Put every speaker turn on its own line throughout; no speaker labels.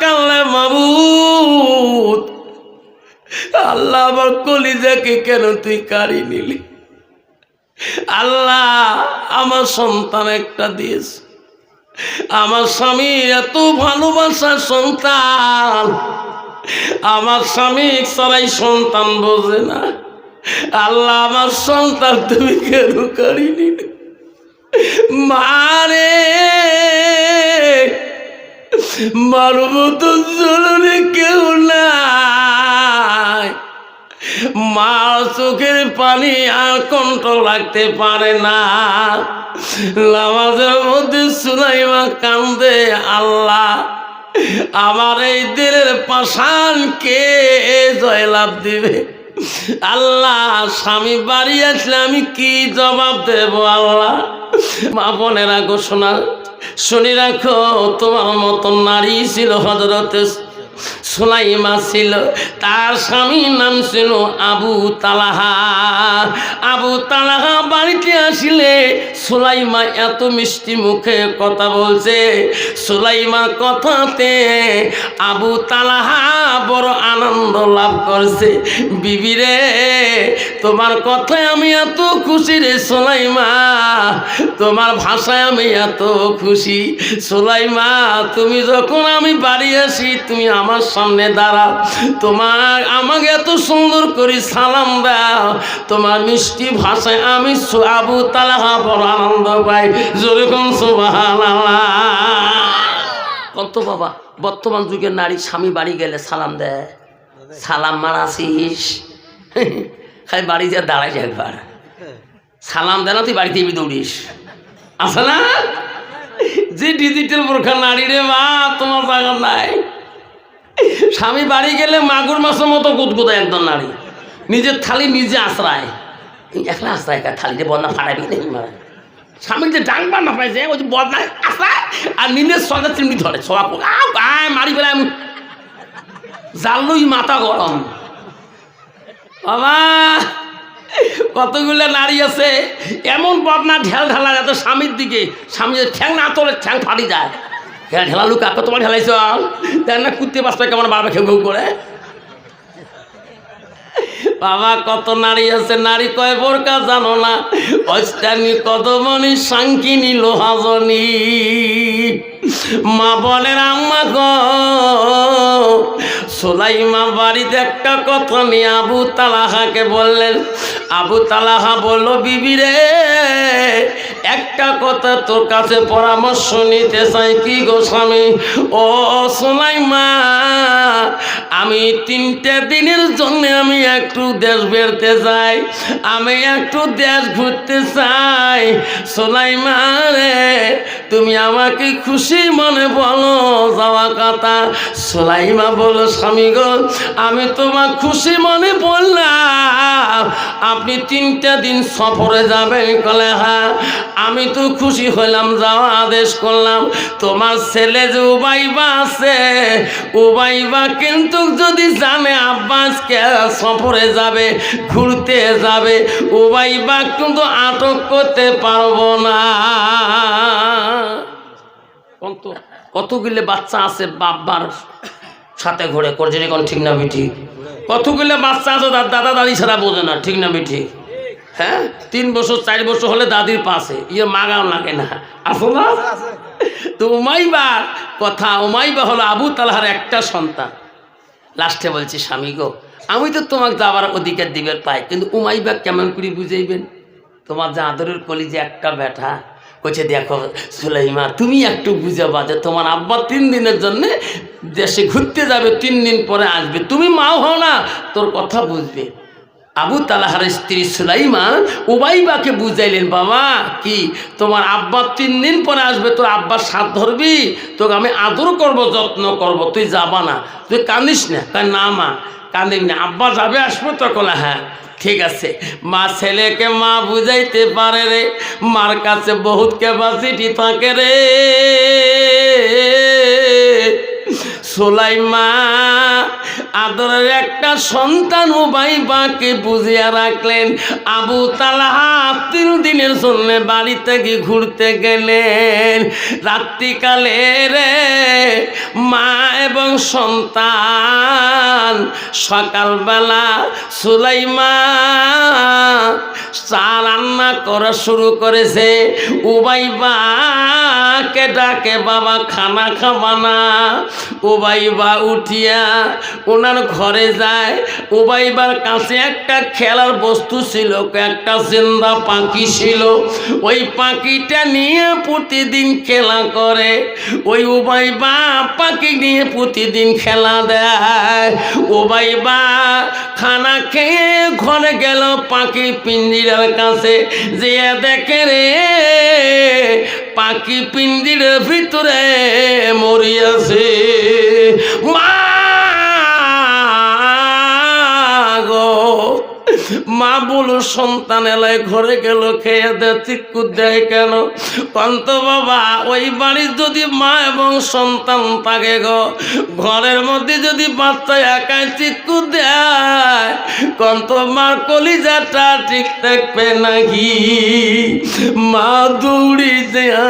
কাল্লা মাবুদ, আল্লাহ আমার কলিজাকে কেন তুই কাড়ি নিলি? আল্লাহ আমার সন্তান একটা দিয়েছ, আমার স্বামী এত ভালোবাসার সন্তান, আমার স্বামী ছাড়াই সন্তান বোঝে না। আল্লাহ আমার সন্তান তুমি কেন কাড়ি নিলি? মারে মার মতো জলনে কেউ নাই, মা চোখের পানি আর কন্ট্রোল রাখতে পারে না। নামাজের মধ্যে সুলাইমা কান্দে, আল্লাহ আমার এই দিলের পাষাণ কে জয়লাভ দিবে? আল্লাহ স্বামী বাড়ি আসলে আমি কি জবাব দেব? আল্লাহ মা বোনেরা ঘোষণা শুনে রাখো, তোমার মতন নারী ছিল হযরতে সুলাইমা ছিল, তার স্বামীর নাম ছিল আবু তালহা। আবু তালহা বাড়িতে আসিলে সুলাইমা এত মিষ্টি মুখে কথা বলছে, সুলাইমার কথাতে আবু তালহা বড় আনন্দ লাভ করছে। বিবি রে, তোমার কথায় আমি এত খুশি রে সুলাইমা, তোমার ভাষায় আমি এত খুশি। সুলাইমা, তুমি যখন আমি বাড়ি আসি তুমি আমার সামনে দাঁড়াও, তোমার আমাকে এত সুন্দর করে সালাম দাও, তোমার মিষ্টি ভাষায় আমি আবু তালহা বড় আনন্দ পাই। যেরকম সুবহানাল্লাহ। কত বাবা, বর্তমান যুগের নারী স্বামী বাড়ি গেলে সালাম দেয়, সালাম মারাছিস, খালি বাড়ি যা দাঁড়াই একবার সালাম দেয় না, তুই বাড়িতে দৌড়িস। আছে না যে ডিজিটাল বোরখা নারী রে মা, তোমার জায়গা নাই। স্বামী বাড়ি গেলে মাগুর মাছের মতো গুদগুদায় একদম নারী, নিজের থালি নিজে আশ্রায়, একলা আশ্রায় থালিতে বন্যা ফাটাবি মারা, স্বামীর যে ডাংবা না পাইছে ওই যে বদনায় আশ্রায়, আর নিজের সঙ্গে চিমনি ধরে সবাই গায়ে মারি ফেলে, আমি জানলই মাথা গরম। বাবা কতগুলো নারী আছে এমন বদনা ঢেল ঢালা যাতে স্বামীর দিকে, স্বামী ঠ্যাং না তোলে ঠ্যাং ফাটি যায়। হ্যাঁ ঢেলালু কাকে তোমার ঢেলাইছ দেখ না, কুত্তে বাচ্চা কেমন বারবার খেউ খেউ করে। বাবা কত নারী আছে, নারী কয় বোরকা জানো না, অষ্টানি কদমনি সাংকিনী লোহাজনী। মা বলেন আম্মা গো, সুলাইমা বাড়িতে একটা কথা নিয়ে আবু তালহাকে বললেন। আবু তালহা বলল, বিবি রে একটা কথা তোর কাছে পরামর্শ নিতে চাই। কি গো স্বামী? ও সুলাইমা, আমি 3টে দিনের জন্য আমি একটু দেশ বেরতে চাই, আমি একটু দেশ ঘুরতে চাই। সুলাইমা রে, তুমি আমাকে খুশি মনে বলো যাওয়া কথা। সুলাইমা বলো, স্বামী গো আমি তোমার খুশি মনে বললাম আপনি 3টে দিন সফরে যাবেন। কলে হ্যাঁ, আমি তো খুশি হইলাম, যাওয়া আদেশ করলাম। তোমার ছেলে যে উবাইবা আছে, উবাইবা কিন্তু যদি জানে আব্বাসকে সফরে যাবে, ঘুরতে যাবে, উবাইবা কিন্তু আটক করতে পারবো না। কতগুলো বাচ্চা আছে বাবার সাথে ঘুরে করছে, কোন ঠিক না বেঠি? কতগুলো বাচ্চা আছে তার দাদা দাদি ছাড়া বোঝে না, ঠিক না বেঠি? হ্যাঁ 3 বছর 4 বছর হলে দাদির পাশে, ইয়ে মাগাও লাগে না, আসলে তো উমাইবা কথা। উমাইবা হলো আবু তালহার একটা সন্তান। লাস্টে বলছি, স্বামী গো আমি তো তোমাকে যাওয়ার অধিকার দিবের পাই, কিন্তু উমাইবা কেমন করে বুঝাইবেন? তোমার যে আদরের কলিজে একটা ব্যাটা কইছে, দেখো সুলাইমা তুমি একটু বুঝাবা যে তোমার আব্বা 3 দিনের জন্য দেশে ঘুরতে যাবে, 3 দিন পরে আসবে, তুমি মাও হও না, তোর কথা বুঝবে। আবু তালহার স্ত্রী সুলাইমা উবাইবাকে বুঝাইলেন, বাবা কি তোমার আব্বা 3 দিন পরে আসবে, তোর আব্বার সাথ ধরবি, তোকে আমি আদর করব, যত্ন করব, তুই যাবা না, তুই কান্দিস না। না মা কান্দিস না, আব্বা যাবে আসবো। তখন হ্যাঁ ঠিক আছে। মা ছেলেকে মা বুঝাইতে পারে রে, মার কাছে বহুত ক্যাপাসিটি থাকে রে। সুলাইমা আদরের একটা সন্তান উবাইবাকে বুঝিয়া রাখলেন। আবু তালহা 3 দিনের জন্য বাড়ি থেকে ঘুরতে গেলেন। রাত্রিকালে রে মা এবং সন্তান সকালবেলা সুলাইমান চা রান্না করা শুরু করেছে। উবাইবাকে ডাকে, বাবা খানা খাবা না? উবাইবা উঠিয়া ওনার ঘরে যায়। উবাইবার কাছে একটা খেলার বস্তু ছিল, একটা জিন্দা পাখি ছিল। ওই পাখিটা নিয়ে প্রতিদিন খেলা করে। ওই উবাইবা পাখি নিয়ে প্রতিদিন খেলা দেয়। উবাইবা খানা খেয়ে ঘরে গেল, পাখি পিঞ্জিরার কাছে যে দেখে রে পাখি পিঞ্জিরার ভিতরে মরিয়াছে। মা গো, মা বলো সন্তান এলায় ঘরে গেল, খেয়ে দেয়, চিক্কু দেয় কেন? কন্ত বাবা ওই বাড়ির যদি মা এবং সন্তান থাকে গো, ঘরের মধ্যে যদি বাচ্চা একাই চিক্কু দেয়, কন্ত মার কলিজাটা ঠিক থাকবে নাকি? মা দৌড়ি দেয়া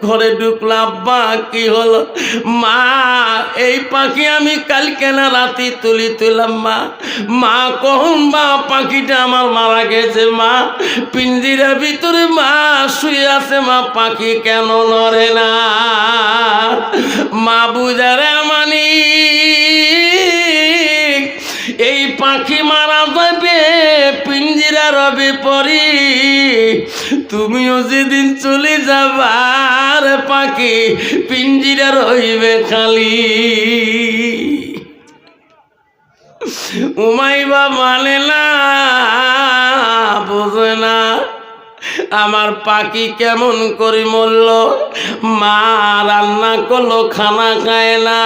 ঘরে ঢুকলা। আব্বা কি হলো? মা এই পাখি আমি কালকে না রাতে তুলাম। মা কখন মা পাখিটা আমার মারা গেছে। মা পিঞ্জিরার ভিতরে মা শুয়ে আছে। মা পাখি কেন নড়ে না? মা বুঝারে মানি এই পাখি মারা যাবে, পিঞ্জিরা রবে পরি, তুমিও যেদিন চলে যাবার পাখি পিঞ্জিরা রইবে খালি। উমাইবা মানে না, বোঝে না আমার পাখি কেমন করে মরল। মা রান্না করলো, খানা খায় না।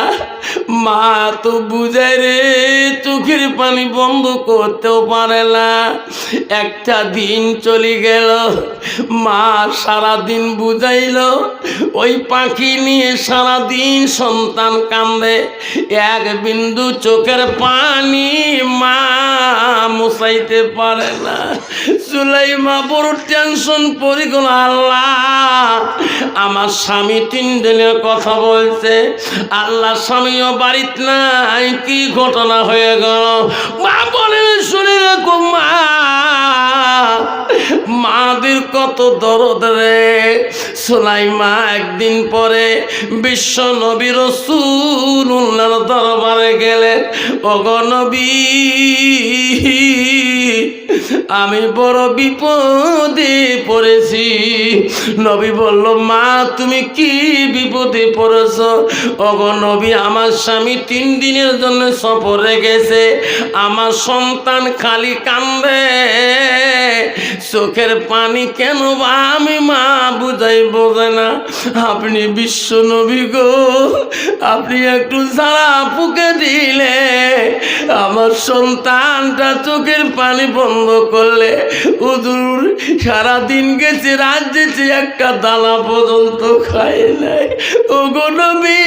মা তো বুঝায় রে, চোখের পানি বন্ধ করতেও পারে না। একটা দিন চলে গেল, মা সারাদিন বুঝাইল। ওই পাখি নিয়ে সারাদিন সন্তান কান্দে, এক বিন্দু চোখের পানি মা মুছাইতে পারে না। সুলাইমা বড় টেনশন পড়ে গেল, আল্লাহ আমার স্বামী 3 দিনের কথা বলছে, আল্লাহ স্বামীও বাড়িতে নাই, কি ঘটনা হয়ে গেল? মা বলে শুনে রাখো মা, মাদের কত দরদ রে। সুলাইমা একদিন পরে বিশ্ব নবী রাসূলুল্লাহর দরবারে গেলেন। ওগো নবী, আমি বড় বিপদে পড়েছি। নবী বলল, মা তুমি কি বিপদে পড়েছ? ওগো নবী, আমার স্বামী 3 দিনের জন্য সফরে গেছে, আমার সন্তান খালি কান্দে, চোখের পানি কেন বা আমি মা বুঝাই বোঝে না। আপনি বিশ্ব নবী গো, আপনি একটু সারা ফুকে দিলে আমার সন্তানটা চোখের পানি বন্ধ করলে। হুজুর সারাদিন গেছে, রাত গেছে, একটা দানা পর্যন্ত খায় নাই। ওগো নবী,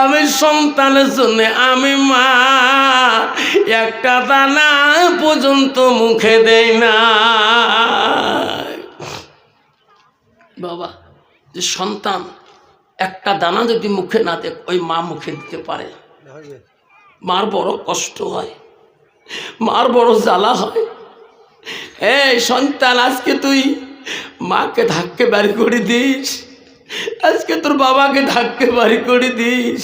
আমি সন্তানের জন্য আমি মা একটা দানা পর্যন্ত মুখে দেই না। বাবা, যে সন্তান একটা দানা যদি মুখে না দেয়, ওই মা মুখে দিতে পারে, মার বড় কষ্ট হয়, মার বড় জ্বালা হয়। এই সন্তান, আজকে তুই মাকে ধাক্কে বাড়ি করে দিস, আজকে তোর বাবাকে ধাক্কে বাড়ি করে দিস।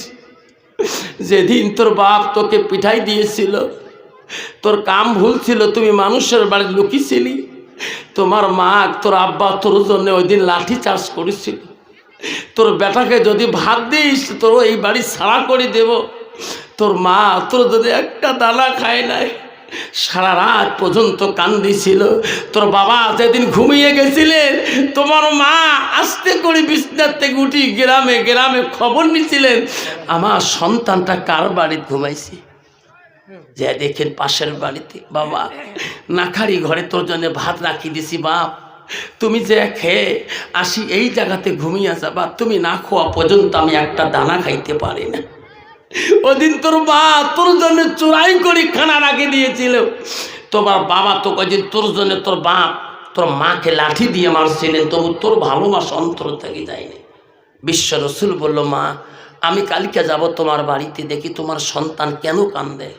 যেদিন তোর বাপ তোকে পিঠাই দিয়েছিল, তোর কাম ভুল ছিল, তুমি মানুষের বাড়ি লুকিয়েছিলি, তোমার মা তোর আব্বা তোর জন্য ওই দিন লাঠি চার্জ করেছিল। তোর বেটাকে যদি ভাত দিস, তোর এই বাড়ি ছাড়া করে দেব। তোর মা তোর যদি একটা দানা খায় নাই, সারা রাত পর্যন্ত কান্দিছিল। তোর বাবা যেদিন ঘুমিয়ে গেছিলেন, তোমার মা আস্তে করে বিছনার থেকে উঠি গ্রামে গ্রামে খবর নিছিলেন, আমার সন্তানটা কার বাড়িতে ঘুমাইছে। যে দেখেন পাশের বাড়িতে, বাবা নাখারি ঘরে তোর জন্য ভাত রাখি দিছি, বাপ তুমি যে খেয়ে আসি এই জায়গাতে ঘুমিয়ে যাবা, তুমি না খাওয়া পর্যন্ত আমি একটা দানা খাইতে পারি না। ওদিন তোর মা তোর জন্য চোরাই করে খানা রাখে দিয়েছিল। তোমার বাবা তো কদিন তোর জন্য তোর বাপ তোর মাকে লাঠি দিয়ে মারছিলেন, তবু তোর ভালোবাসা অন্তর থেকে যায়নি। বিশ্ব রসুল বলল, মা আমি কালকে যাব তোমার বাড়িতে, দেখি তোমার সন্তান কেন কান্দে।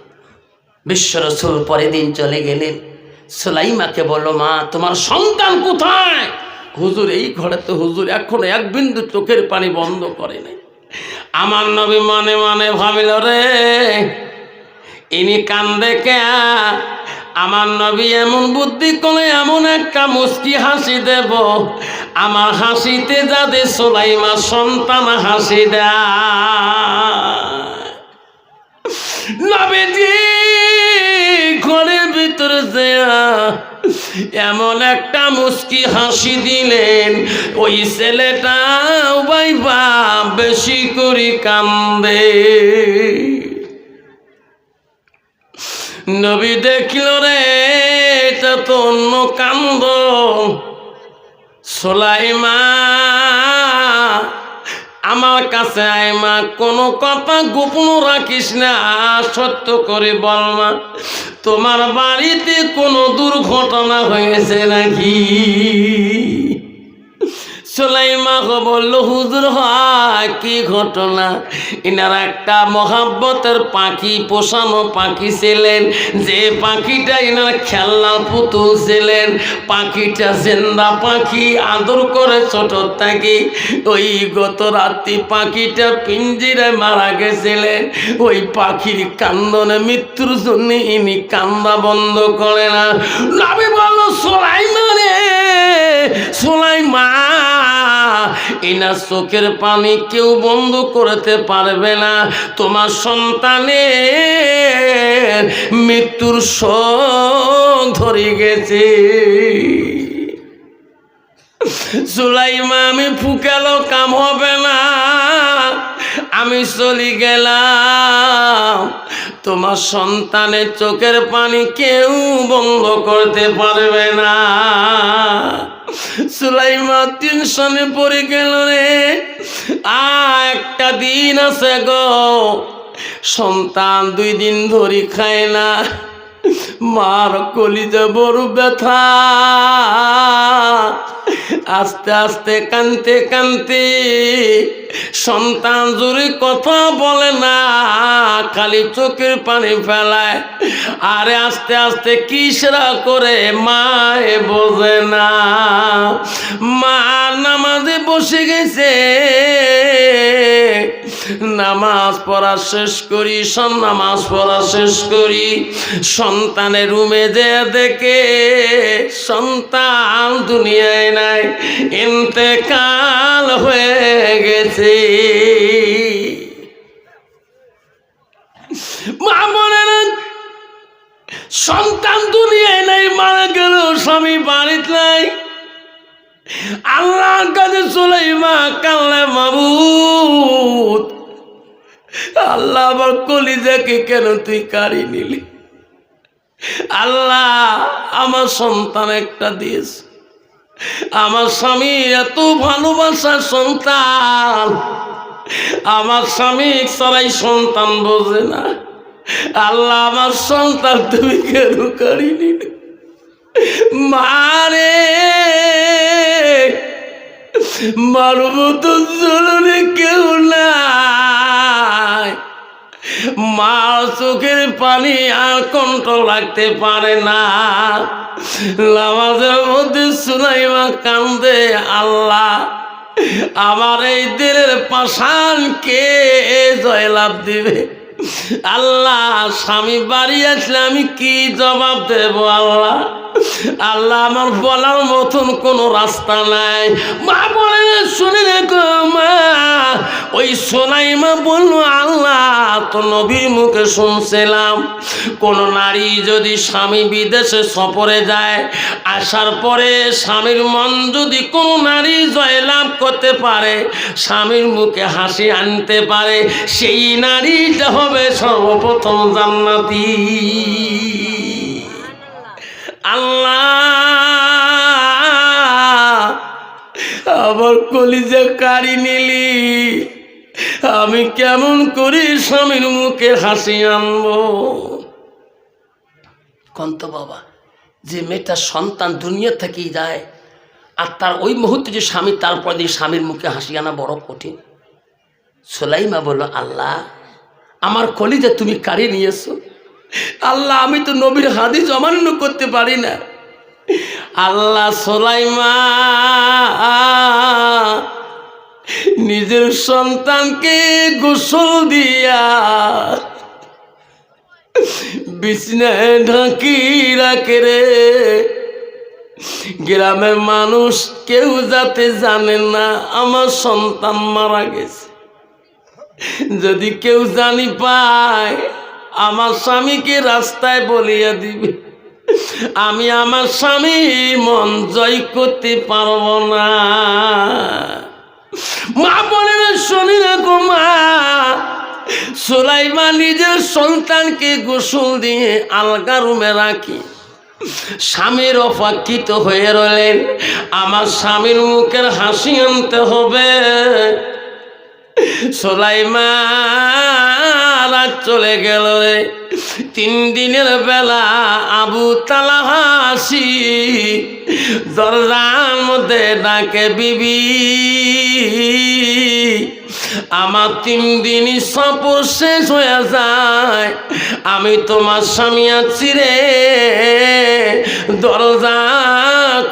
বিশ্ব রাসূল পরের দিন চলে গেলেন। সুলাইমাকে বলল, মা তোমার সন্তান কোথায়? হুজুর এই ঘরে তো হুজুর এখনো এক বিন্দু চোখের পানি বন্ধ করে নাই। আমার নবী মনে মনে ভাবিল, রে ইনি কান্দে কে? আমার নবী এমন বুদ্ধি করে এমন একটা মুস্কি হাসি দেব, আমার হাসিতে যাদের সুলাইমা সন্তান হাসি দেয়। নবীজি ঘরের ভিতরে এমন একটা মুস্কি হাসি দিলেন, ওই ছেলেটা বাইবা বেশি করে কান্দে। নবী দেখল, রে এটা তো অন্য কান্দ। সুলাইমা আমার কাছে আয় মা, কোনো কথা গোপন রাখিস না, সত্য করে বল মা, তোমার বাড়িতে কোনো দুর্ঘটনা হয়েছে নাকি? সুলাইমা বলল, হুজুর হয় কি ঘটনা? ইনারা একটা মহাব্বতের পাখি, পোষানো পাখি ছিলেন, যে পাখিটা ইনারা খেলনা পুতুল ছিলেন। পাখিটা জিন্দা পাখি, আদর করে ছোট থাকি। ওই গত রাত্রি পাখিটা পিঞ্জিরায় মারা গেছিলেন। ওই পাখির কান্দনে মৃত্যুর জন্য ইনি কান্দা বন্ধ করে না। নবী বলল, সুলাইমা রে সুলাইমা, এনার চোখের পানি কেউ বন্ধ করতে পারবে না। তোমার সন্তানের মৃত্যুর শোক ধরে গেছে। সুলাইমা, আমি ফুকালো কাম হবে না, আমি চলে গেলাম। তোমার সন্তানের চোখের পানি কেউ বন্ধ করতে পারবে না। সুলাইমা টেনশনে পড়ে গেল, রে একটা দিন আছে গো, সন্তান 2 দিন ধরে খায় না। মার কলিজা বড় ব্যথা। আস্তে আস্তে কানতে কানতে সন্তান জোরে কথা বলে না, খালি চোখের পানি ফেলায়। আরে আস্তে আস্তে কিসরা করে মায়ে বোঝে না। মা নামাজে বসে গেছে, নামাজ পড়া শেষ করি, নামাজ পড়া শেষ করি, সন্তানের রুমে যে দেখে সন্তান দুনিয়ায় নাই, ইন্তেকাল হয়ে গেছে। মা বলে না, সন্তান দুনিয়ায় নাই, মারা গেল, স্বামী বাড়িতে নাই। আল্লাহর কাছে সুলাইমা কান্না, মাবুদ আল্লাহ আমার কলিজাকে কেন তুই কাড়ি নিলি? আল্লাহ আমার সন্তান একটা দিয়েছ, আমার স্বামী এত ভালোবাসার সন্তান, আমার স্বামী সবাই সন্তান বোঝে না। আল্লাহ আমার সন্তান তুমি কেন কাড়ি নিলি? মারে মার মতো জরুরি কেউ নাই। মা চোখের পানি আর কন্ট্রোল রাখতে পারে না। নামাজের মধ্যে সুলাইমা কান্দে, আল্লাহ আমার এই দিলের পাষাণ কে জয়লাভ দিবে? আল্লাহ স্বামী বাড়ি আসলে আমি কি জবাব দেব? আল্লাহ আল্লাহ আমার বলার মতন কোনো রাস্তা নাই। মা বলে, শুনে রেখো মা, ওই সুলাইমা বলল, আল্লাহ তো নবীর মুখে শুনছিলাম, কোন নারী যদি স্বামী বিদেশে সফরে যায়, আসার পরে স্বামীর মন যদি কোনো নারী জয়লাভ করতে পারে, স্বামীর মুখে হাসি আনতে পারে, সেই নারীটা হবে সর্বপ্রথম জান্নাতি। আল্লাহ আমার কলিজা কাড়ি নিলি, আমি কেমন করে স্বামীর মুখে হাসি আনবো? কন্ত বাবা, যে মেয়েটা সন্তান দুনিয়া থেকেই যায়, আর তার ওই মুহূর্তে যে স্বামী, তারপর দিয়ে স্বামীর মুখে হাসি আনা বড় কঠিন। সুলাইমা বলল, আল্লাহ আমার কলিজা তুমি কাড়ি নিয়েছো। আল্লাহ আমি তো নবীর হাদিস অমান্য করতে পারি না। আল্লাহ সুলাইমা নিজের সন্তানকে গোসল দিয়া বিছনায় ঢাকি রাখে রে। গ্রামের মানুষ কেউ যাতে জানে না আমার সন্তান মারা গেছে। যদি কেউ জানি পায় আমার স্বামীকে রাস্তায় বলিয়া দিবে। আমি আমার স্বামী মন জয় করতে পারবো না। মা বলে না, শোনি না গো মা। সুলাইমা নিজের সন্তানকে গোসল দিয়ে আলগা রুমে রাখি স্বামীর অপেক্ষিত হয়ে রইলেন। আমার স্বামীর মুখের হাসি আনতে হবে। সুলাইমা রাত চলে গেল রে। 3 দিনের বেলা আবু তালহা হাসি দরজার মধ্যে ডাকে, বিবি আমার 3 দিনই সফর শেষ হয়ে যায়, আমি তোমার স্বামী আছি রে, দরজা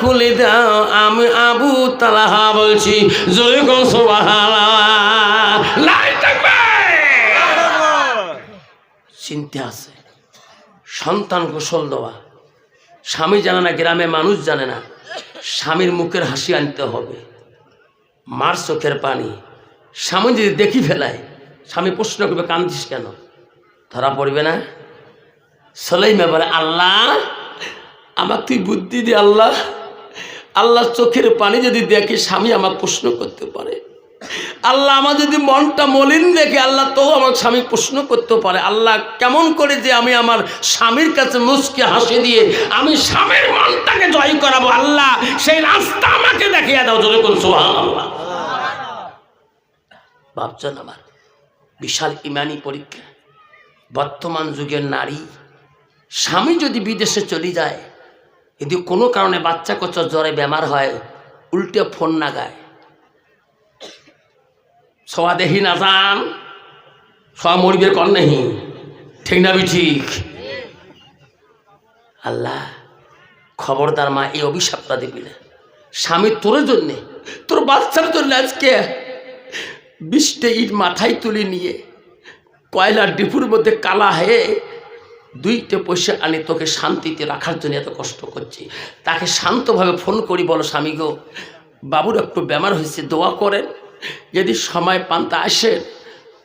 খুলে দাও। আমি আবু তালহা বলছি, জোরে কোন সুবহানাল্লাহ। চিন্তা আছে সন্তান গোসল দেওয়া, স্বামী জানে না, গ্রামে মানুষ জানে না। স্বামীর মুখের হাসি আনতে হবে, মার চোখের পানি। স্বামী যদি দেখি ফেলায়, স্বামী প্রশ্ন করবে, কাঁদছিস কেন? ধরা পড়বে না? সুলাইমা বলে, আল্লাহ আমার তুই বুদ্ধি দে আল্লাহ। আল্লাহ চোখের পানি যদি দেখে স্বামী আমার প্রশ্ন করতে পারে। আল্লাহ আমার যদি মনটা মলিন দেখে, আল্লাহ তো আমার স্বামী প্রশ্ন করতে পারে। আল্লাহ কেমন করে যে আমি আমার স্বামীর কাছে মুচকে হাসি দিয়ে আমি স্বামীর মনটাকে জয় করাবো, আল্লাহ সেই রাস্তা আমাকে দেখিয়ে দাও। জোরে কোন সুবহানাল্লাহ। ভাবছেন আমার বিশাল ইমানি পরীক্ষা। বর্তমান যুগের নারী স্বামী যদি বিদেশে চলে যায়, যদি কোনো কারণে বাচ্চা কচ্চা জ্বরে বেমার হয়, উল্টে ফোন না গায়, সবা দেখি না যান, সবা মরিবের কর নেই, ঠিক না? ঠিক। আল্লাহ খবরদার মা, এই অভিশাপটা দিবি না। স্বামী তোর জন্যে, তোর বাচ্চার জন্য আজকে 20টা ইট মাথায় তুলে নিয়ে কয়লার ডিপুর মধ্যে কালা হয়ে 2টা পয়সা আনি তোকে শান্তিতে রাখার জন্য এত কষ্ট করছি। তাকে শান্তভাবে ফোন করি, বলো স্বামী গো, বাবুর একটু বেমার হয়েছে, দোয়া করেন, যদি সময় পান তা আসেন,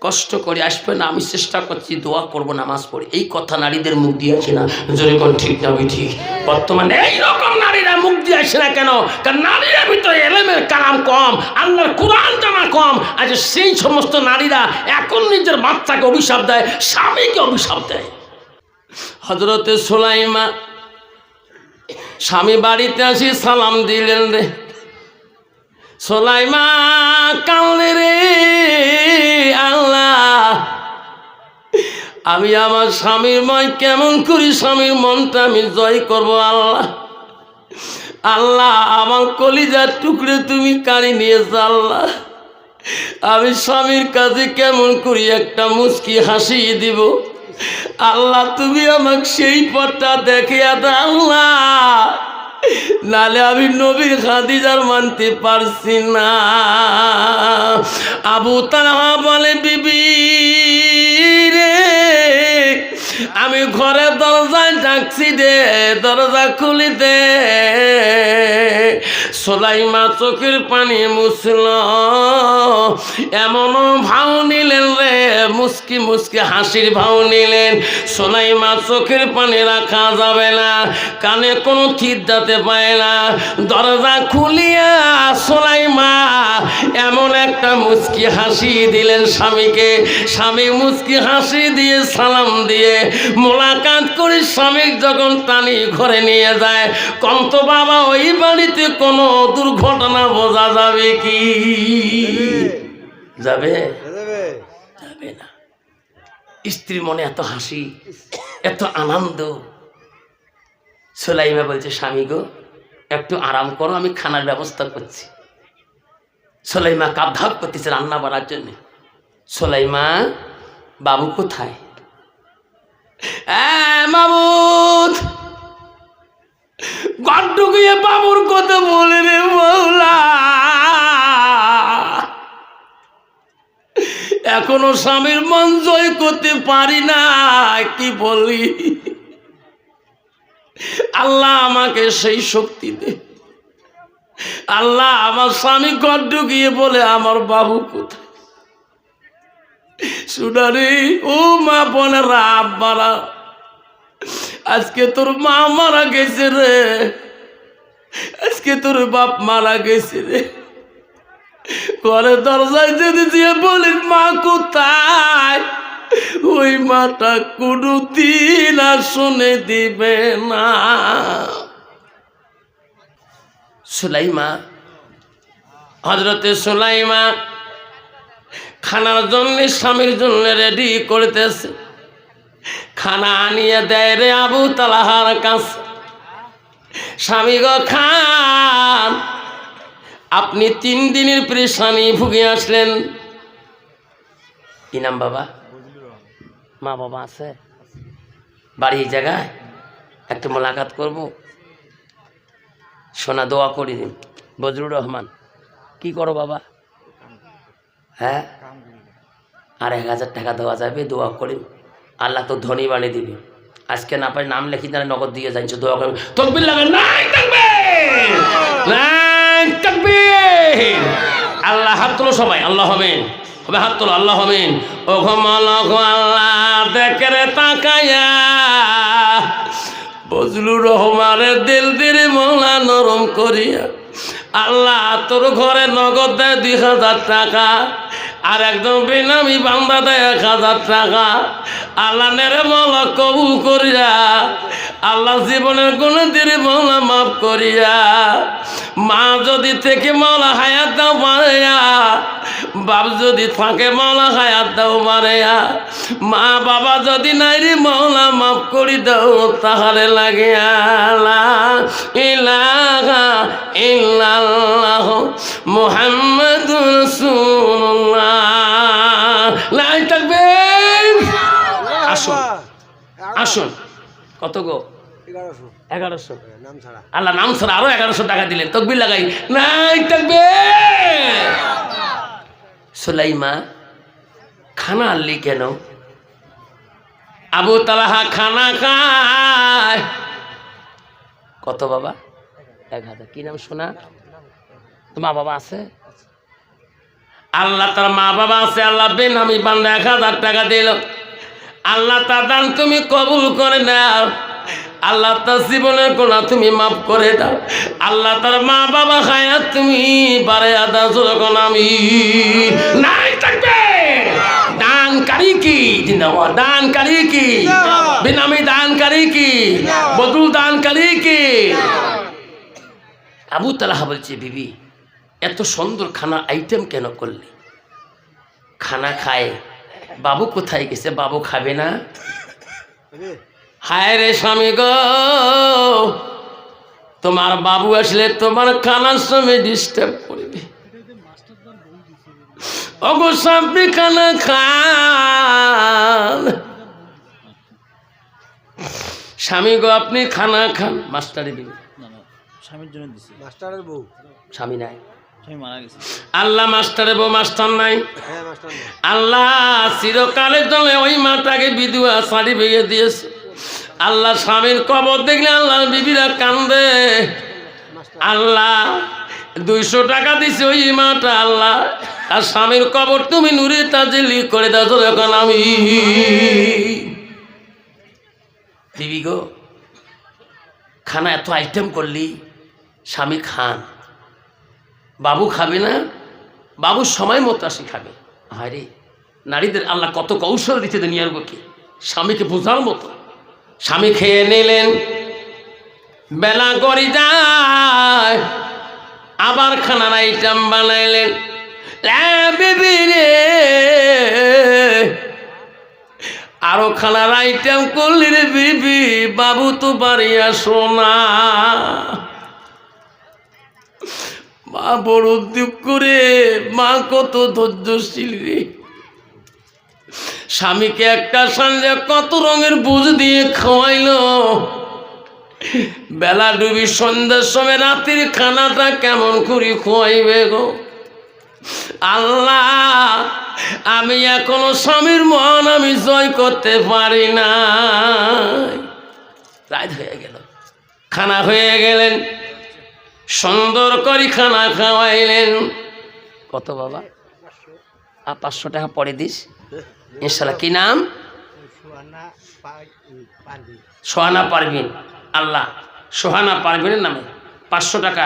কষ্ট করে আসবেন, আমি চেষ্টা করছি, দোয়া করব, নামাজ পড়ি। এই কথা নারীদের মুখ দিয়ে আসে না। জোরে কোন ঠিক না? ঠিক। বর্তমানে এইরকম নারীরা মুখ দিয়ে আসে না কেন? কারণ নারীরা ভিতরে এলেমের কালাম কম, আল্লাহর কোরআন জানা কম। আজ সেই সমস্ত নারীরা এখন নিজের বাচ্চাকে অভিশাপ দেয়, স্বামীকে অভিশাপ দেয়। হযরতে সুলাইমা স্বামী বাড়িতে আসি সালাম দিলেন রে। সুলাইমা কাঁদে রে, আল্লাহ আমি আমার স্বামীর মন কেমন করি, স্বামীর মনটা আমি জয় করব। আল্লাহ আল্লাহ আমার কলিজার টুকরে তুমি কাড়ি নিয়েছ। আল্লাহ আমি স্বামীর কাছে কেমন করি একটা মুচকি হাসি দিব। আল্লাহ তুমি আমাকে সেই পথটা দেখিয়া দাও আল্লাহ, নালে আমি নবীর খাদিজার মানতে পারছি না। আবু তালহা বলে, বিবি রে আমি ঘরে দরজায় ডাকছি দে, দরজা খুলি দে। সুলাইমা চোখের পানি মুছল, এমন ভাও নিলেন রে, মুস্কি মুস্কি হাসির ভাও নিলেন। সুলাইমা চোখের পানি রাখা যাবে না, কানে কোনো থিত যাতে পায় না। দরজা খুলিয়া সুলাইমা এমন একটা মুস্কি হাসি দিলেন স্বামীকে। স্বামী মুস্কি হাসি দিয়ে সালাম দিয়ে মোলাকাত করে স্বামী যখন টানি ঘরে নিয়ে যায়, কন্ত বাবা ওই বাড়িতে কোনো দুর্ঘটনা বোঝা যাবে কি? যাবে? যাবে না। স্ত্রীর মনে এত হাসি, এত আনন্দ। সুলাইমা বলছে, স্বামী গো একটু আরাম করো, আমি খানার ব্যবস্থা করছি। সুলাইমা কাপ ধাপ করতেছে রান্না করার জন্য। সুলাইমা বাবু কোথায়? মাবুদ গড্ডুকিয়ে বাবুর কথা বলে রে মৌলা, এখনো স্বামীর মন জয় করতে পারি না, কি বলি? আল্লাহ আমাকে সেই শক্তি দে। আল্লাহ আমার স্বামী গড্ডু গিয়ে বলে আমার বাবু কোথায়? শুনারি ও মা বোনেরা, আব্বারা, আজকে তোর মা মারা গেছে রে, আজকে তোর বাপ মারা গেছে রে। ঘরে দরজায় যদি দিয়ে বলিস মা কোথায়, ওই মাটা কোনদিন আর শুনে দিবে না। সুলাইমা, হযরতে সুলাইমা খানার জন্য স্বামীর জন্য রেডি করতেছে। খানা আনিয়ে দেয় রে আবু তালহার কাছে। স্বামী গো খান, আপনি 3 দিনের পরেশানি ভুগে আসলেন। কি নাম বাবা? মা বাবা আছে? বাড়ি এই জায়গায় একটু মোলাকাত করব। সোনা দোয়া করে দিন। বজরুর রহমান, কি করো বাবা? হ্যাঁ, আর 1000 টাকা দেওয়া যাবে, দোয়া করি, আল্লাহ তো ধনী বানিয়ে দিবে। আজকে না পারি নাম লেখি তারা নগদ দিয়ে যাইছো, দোয়া করবেন। তকবীর লাগান, নাই তাকবীর, নাই তাকবীর। আল্লাহ হাত তোলো সবাই, আল্লাহ হবেন, হবে হাত তোলো, আল্লাহ হবেন। ও ঘমালক আল্লাহ দেখরে তাকায়া, বজলুর রহমানের দিল দিয়ে মৌলা নরম করিয়া আল্লাহ তোর ঘরে নগদ দেয় 2000 টাকা, আর একদম বেনামি বান্দা দেয় 1000 টাকা। আল্লাহ নেরে মৌলা কবুল করিয়া, আল্লাহ জীবনের কোন দিনে মৌলা মাফ করিয়া, মা যদি থেকে মৌলা হায়াত দাও বাড়াইয়া, বাপ যদি থাকে মৌলা হায়াত দাও বাড়াইয়া, মা বাবা যদি নাই রে মৌলা মাফ করি দাও, তাহলে লাগে লা ইলাহা ইল্লাল্লাহ মুহাম্মাদুর রাসূলুল্লাহ। লাই তাকবীর। আসুন আসুন। কত গো? 1100। আল্লাহ নাম ছাড়া আরো 1100 টাকা দিলেন। তাকবীর লাগাই, নাই তাকবীর। সুলাইমা খানা আনলি কেন? আবু তালহা খানা খায়। কত বাবা? 1000। কি নাম শোনা? তো মা বাবা আছে? আল্লাহ তার মা বাবা আছে। আল্লাহ বেনামি বান্দা 1000 টাকা দিল। আল্লাহ তার দান তুমি কবুল করে নাও। আল্লাহ তার জীবনের গোনা তুমি মাফ করে দাও। আল্লাহ তার মা বাবা হায়াত তুমি বাড়াইয়া দাও। যখন আমি নাই থাকবে দানকারী কি? জিন্দাবাদ। দানকারী কি? বেনামি দানকারী কি? বদুল দানকারী কি? আবু তালহা বলছে, বিবি এত সুন্দর খানা আইটেম কেন করলি? খানা খায়, বাবু কোথায় গেছে? বাবু খাবে না? হায় রে স্বামী গো, তোমার বাবু আসলে তোমার খানার সময় ডিস্টার্ব করবে। ওগো স্বামী খানা খান। স্বামী গো আপনি খানা খান। মাস্টারে দিবে, স্বামীর জন্য দিছে। মাস্টারের বউ স্বামী নাই, আল্লাহ মাস্টারের বউ মাস্টার নাই। আল্লাহ চিরকালের জন্য ওই মাটাকে বিধবা শাড়ি ভেঙে দিয়েছে। আল্লাহ স্বামীর কবর দেখলে আল্লাহ বিবিরা কান্দে। আল্লাহ 200 টাকা দিছে ওই মাটা আল্লাহ, আর স্বামীর কবর তুমি নুরে তাজেলি করে দাও। যখন আমি দিবি গো খানা এত আইটেম করলি, স্বামী খান, বাবু খাবে না? বাবু সময় মতো আসি খাবে। আরে নারীদের আল্লাহ কত কৌশল দিতে দুনিয়ার বুকে স্বামীকে বোঝার মতো। স্বামী খেয়ে নিলেন, বেলা গড়ি যায়, আবার খানার আইটেম বানাইলেন। বিবি রে আরো খানার আইটেম করলি রে বিবি, বাবু তো বাড়ি আসো না। মা বড় দুঃখ করে, মা কত ধৈর্যশীল রে। স্বামীকে একটা সঙ্গে কত রঙের বুঝ দিয়ে খাওয়াইলো। বেলা ডুবি সন্ধ্যার সময় রাতের খানাটা কেমন করে খোয়াইবে গো আল্লাহ। আমি এখনো স্বামীর মন আমি জয় করতে পারি না। রাত হয়ে গেল, খানা হয়ে গেলেন, সুন্দর করে খানা খাওয়াইলেন। কত বাবা? 500 টাকা পরে দিস ইনশাল্লাহ। কি নাম? সোহানা পারভিন। আল্লাহ সোহানা পারভিনের নামে 500 টাকা,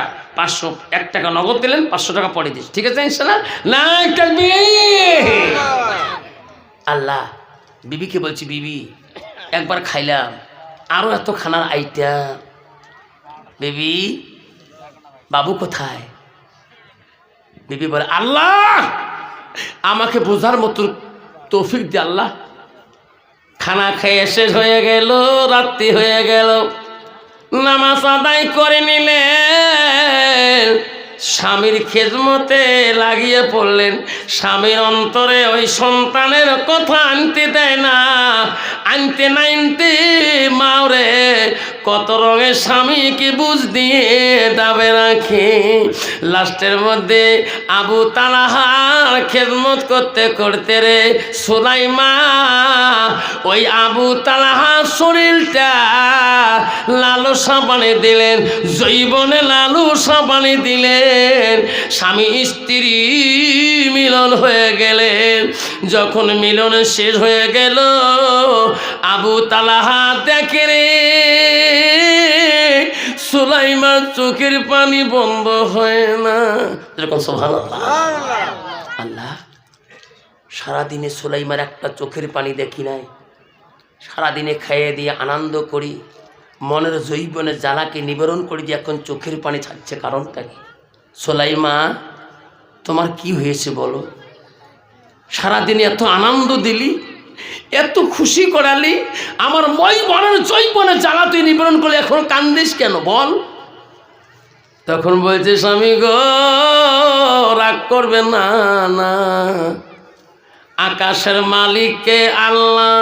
1 টাকা নগদ দিলেন, 500 টাকা পরে দিস, ঠিক আছে ইনশাল্লাহ। না আল্লাহ বিবিকে বলছি, বিবি একবার খাইলাম, আরো এত খানার আইটেম। বিবি বাবু কোথায়? বিবি বলে, আল্লাহ আমাকে বোঝার মতো তৌফিক দে আল্লাহ। খানা খেয়ে শেষ হয়ে গেল, রাত্রি হয়ে গেল, নামাজ আদায় করে নিলেন, স্বামীর খেদমতে লাগিয়ে পড়লেন। স্বামীর অন্তরে ওই সন্তানের কথা আনতে দেয় না, আনতে না আনতে মাওরে কত রঙের স্বামীকে বুঝ দিয়ে দাবে রাখে। লাস্টের মধ্যে আবু তালহার খেদমত করতে করতে রে সুলাইমা ওই আবু তালহার শরীরটা লালসা পানি দিলেন, জৈবনে লালসা পানি দিলেন। স্বামী স্ত্রী মিলন হয়ে গেলেন। যখন মিলন শেষ হয়ে গেল, আবু তালহা দেখে রে সুলাইমার চোখের পানি বন্ধ হয় না। এরকম সুবহানাল্লাহ। আল্লাহ সারাদিনে সুলাইমার একটা চোখের পানি দেখি নাই। সারাদিনে খাইয়ে দিয়ে আনন্দ করি, মনের জৈবনের জ্বালাকে নিবারণ করি, যে এখন চোখের পানি ছাড়ছে কারণটা কি? সুলাইমা তোমার কি হয়েছে বলো? সারাদিনে এত আনন্দ দিলি, এত খুশি করালি, আমার মনের জৈবনের জ্বালা তুই নিবারণ করলি, এখন কান্দিস কেন বল? তখন বলছে, স্বামী গো রাগ করবে না, না আকাশের মালিককে আল্লাহ,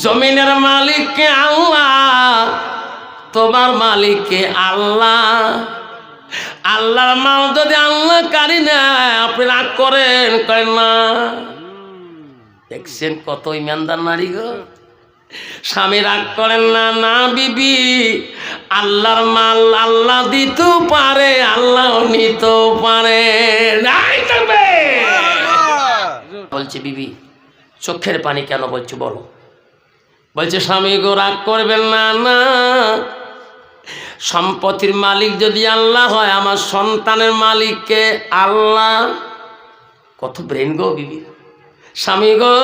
জমিনের মালিককে আল্লাহ, তোমার মালিককে আল্লাহ। আল্লাহর মাল যদি আল্লাহ কারি না, আপনি রাগ করেন না। দেখছেন কত ইমানদার নারী গো। স্বামী রাগ করেন না, না বিবি আল্লাহর মাল আল্লাহ দিতেও পারে, আল্লাহ নিতেও পারে। বলছে বিবি চোখের পানি কেন বলছে বলো? বলছে স্বামী গো রাগ করবেন না, না সম্পত্তির মালিক যদি আল্লাহ হয়, আমার সন্তানের মালিককে আল্লাহ। কত ব্রেন গো বিবি। স্বামী গো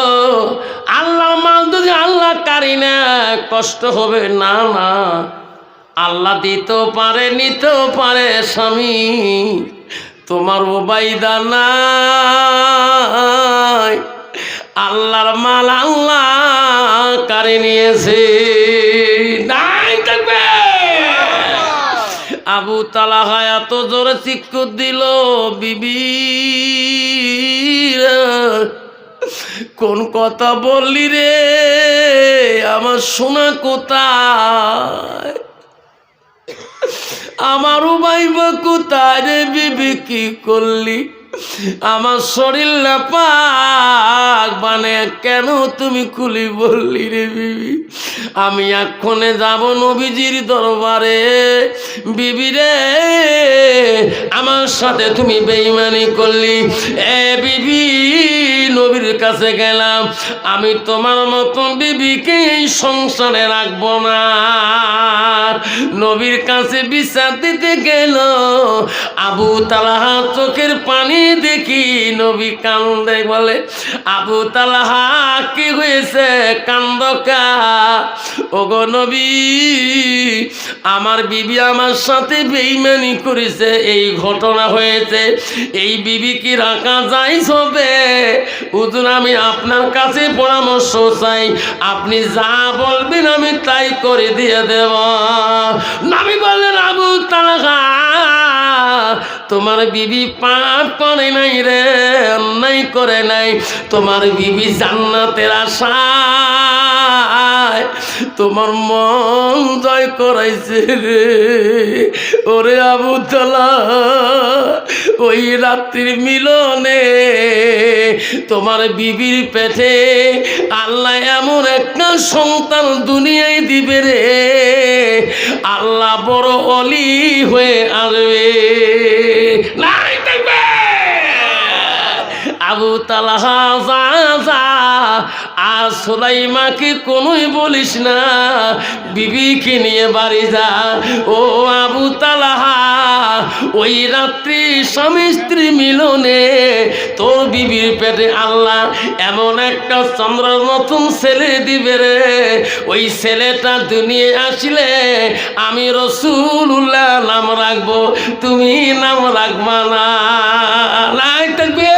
আল্লাহর মাল যদি আল্লাহ কারি না, কষ্ট হবে না, না আল্লাহ দিতেও পারে নিতেও পারে। স্বামী তোমার ওবাইদা নাই, আল্লাহর মাল আল্লাহ কারি নিয়েছে। নাই থাকবে। আবু তালহা এত জোরে চিৎকার দিল, বিবি কোন কথা বললি রে, আমার সোনা কোথায়, আমারও ভাইবা কোথায় রে বিবি, কি করলি? আমার শরীর না পাক মানে কেন তুমি খুলি বললি রে বিবি? আমি এক্ষণে যাব নবীজির দরবারে। বিবি রে আমার সাথে তুমি বেঈমানি করলি। এ বিবি নবীর কাছে গেলাম, আমি তোমার মতো বিবিকে এই সংসারে রাখবো না। নবীর কাছে বিচার দিতে গেল, আবু তালহা চোখের পানি দেখি নবী কান্দে। বলে আবু তালহা কি হয়েছে, কান্দ কা? ওগো নবী, আমার বিবি আমার সাথে বেঈমানি করেছে, এই ঘটনা হয়েছে, এই বিবি কি রাখা যায় হবে? হুজুর আমি আপনার কাছে পরামর্শ চাই, আপনি যা বলবেন আমি তাই করে দিয়ে দেব। নবী বললেন, আবু তালহা, তোমার বিবি পাপ করে নাই রে, অন্যায় করে নাই। তোমার বিবি জান্নাতের আশায় তোমার মন জয় করাইছে রে। ওরে আবু তালহা, ওই রাত্রির মিলনে তোমার বিবির পেটে আল্লাহ এমন একটা সন্তান দুনিয়ায় দিবে রে, আল্লাহ বড় অলি হয়ে আসবে। নাই দেখবে আবু তালহা, যা আর সুলাইমাকে কোনোই বলিস না, বিবিকে নিয়ে বাড়ি যা। ও আবু তালহা, ওই রাত্রি স্বামী স্ত্রী মিলনে তোর বিবির পেটে আল্লাহ এমন একটা চন্দ্রের মতন ছেলে দিবে রে, ওই ছেলেটা দুনিয়া আসলে আমি রাসূলুল্লাহ নাম রাখবো, তুমি নাম রাখবা না। নাই থাকবে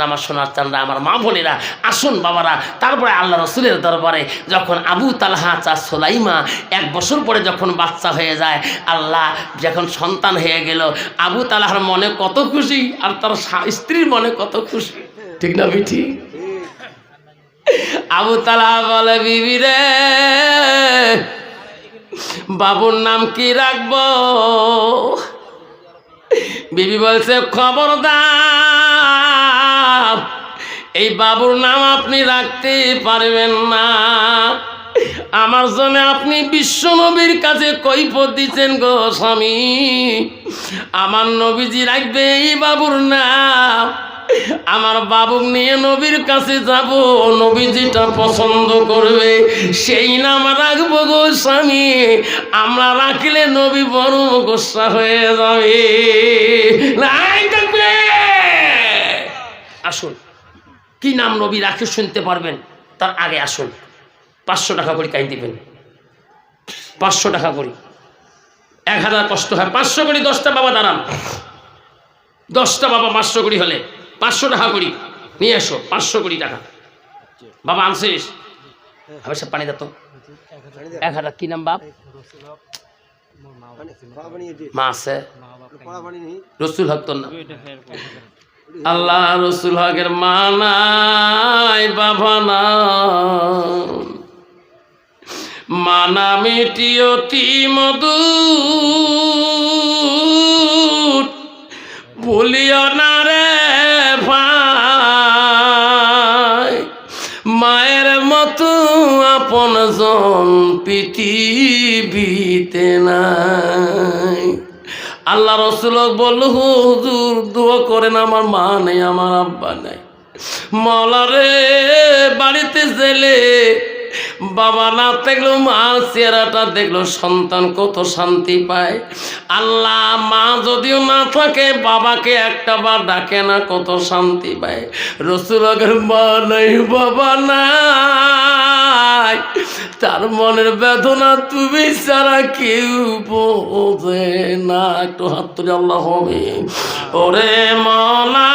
আমার সোনার চান্দা, আমার মা বোনেরা, আসুন বাবারা। তারপরে আল্লাহ রসুলের দরবারে যখন আবু তালহা চা সুলাইমা 1 বছর পরে যখন বাচ্চা হয়ে যায়, আল্লাহ যখন সন্তান হয়ে গেল, আবু তালহার মনে কত খুশি আর তার স্ত্রীর মনে কত খুশি, ঠিক না বিঠি? আবু তালহা বলে, বিবি রে, বাবুর নাম কি রাখবো? বিবি বলছে, খবরদার, এই বাবুর নাম আপনি রাখতে পারবেন না, আমার জন্য আপনি বিশ্ব নবীর কাছে কৈফিয়ত দিচ্ছেন গো স্বামী। আমার নবীজি রাখবে এই বাবুর নাম, আমার বাবুক নিয়ে নবীর কাছে যাব, নবী যেটা পছন্দ করবে সেই নাম রাখবো গো স্বামী, আমরা রাখলে নবী বড় গোসা হয়ে যাবে। আসুন, কি নাম নবী রাখে শুনতে পারবেন, তার আগে আসুন 500 টাকা করে কাই দিবেন। 500 টাকা করে 1000 কষ্ট হয়, 500 করে 10টা বাবা দাঁড়ান, 10টা বাবা 500 করে হলে 500 টাকা করি নিয়ে এসো, 500 কোটি টাকা। বাবা আনছিস? আমি সব পানি দিত 1000। কি নাম বাপ? মা আছে রসুল হক তোর নাম? আল্লাহ রসুল হকের মা নাই, বাবা না, মানা মিটিয়তি মধুর, ভুলিও না রে ভাই, মায়ের মতো আপন জন পৃথিবীতে নাই। আল্লাহ রসুল বলল, হুজুর দোয়া করেন, আমার মা নেই, আমার আব্বা নেই। মওলা রে, বাড়িতে গেলে বাবা না দেখলো, মার চেহারাটা দেখলো, সন্তান কত শান্তি পায়। আল্লাহ, মা যদিও না থাকে, বাবাকে একটা বার ডাকে না, কত শান্তি পায়। রসুল মা নাই, বাবা নাই, তার মনের বেদনা তুমি ছাড়া কেউ বোঝে না। একটু হাত তুলে আল্লাহ হবে। ওরে মওলা